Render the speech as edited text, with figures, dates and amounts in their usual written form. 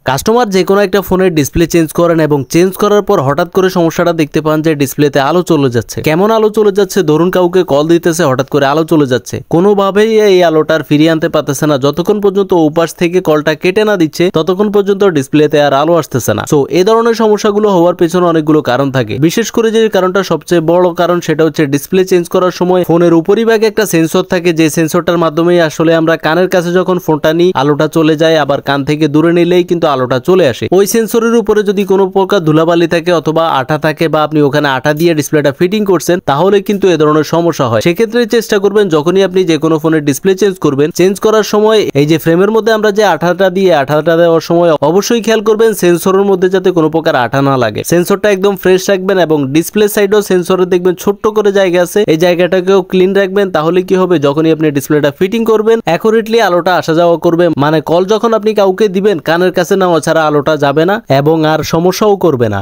Customer যে কোনো একটা ফোনের ডিসপ্লে চেঞ্জ করেন এবং চেঞ্জ করার পর হঠাৎ করে সমস্যাটা দেখতে পান যে ডিসপ্লেতে আলো চলে যাচ্ছে। কেমন আলো চলে যাচ্ছে? ধরুন কাউকে কল দিতেছে, হঠাৎ করে আলো চলে যাচ্ছে, কোনোভাবেই এই আলোটার ফিরিয়ে আনতে পারতেছে না। যতক্ষণ পর্যন্ত ওপাশ থেকে কলটা কেটে না দিচ্ছে ততক্ষণ পর্যন্ত ডিসপ্লেতে আর আলো আসতেছে না। সো এই ধরনের সমস্যাগুলো হওয়ার পেছনে অনেকগুলো কারণ থাকে। বিশেষ করে যে কারণটা সবচেয়ে বড় কারণ সেটা হচ্ছে ডিসপ্লে চেঞ্জ করার সময় ফোনের উপরিভাগে একটা সেন্সর থাকে, যে সেন্সরটার মাধ্যমেই আসলে আমরা কানের কাছে যখন ফোনটা নিই আলোটা চলে যায়, আবার কান থেকে দূরে নিলেই কিন্তু আলোটা চলে আসে। ওই সেন্সরের উপরে যদি কোনো প্রকার ধুলাবালি থাকে অথবা আঠা থাকে বা আপনি ওখানে আঠা দিয়ে ডিসপ্লেটা ফিটিং করছেন তাহলে কিন্তু এ ধরনের সমস্যা হয়। সেক্ষেত্রে চেষ্টা করবেন যখনই আপনি যে কোনো ফোনের ডিসপ্লে চেঞ্জ করবেন, চেঞ্জ করার সময় এই যে ফ্রেমের মধ্যে আমরা যে আঠাটা দেওয়ার সময় অবশ্যই খেয়াল করবেন সেন্সরের মধ্যে যাতে কোনো প্রকার আঠা না লাগে। সেন্সরটা একদম ফ্রেশ রাখবেন এবং ডিসপ্লে সাইডেও সেন্সরে দেখবেন ছোট্ট করে জায়গা আছে, এই জায়গাটাকেও ক্লিন রাখবেন। তাহলে কি হবে, যখনই আপনি ডিসপ্লেটা ফিটিং করবেন অ্যাকুরেটলি আলোটা আসা যাওয়া করবে। মানে কল যখন আপনি কাউকে দিবেন কানের কাছে নেওয়া ছাড়া আলোটা যাবে না এবং আর সমস্যাও করবে না।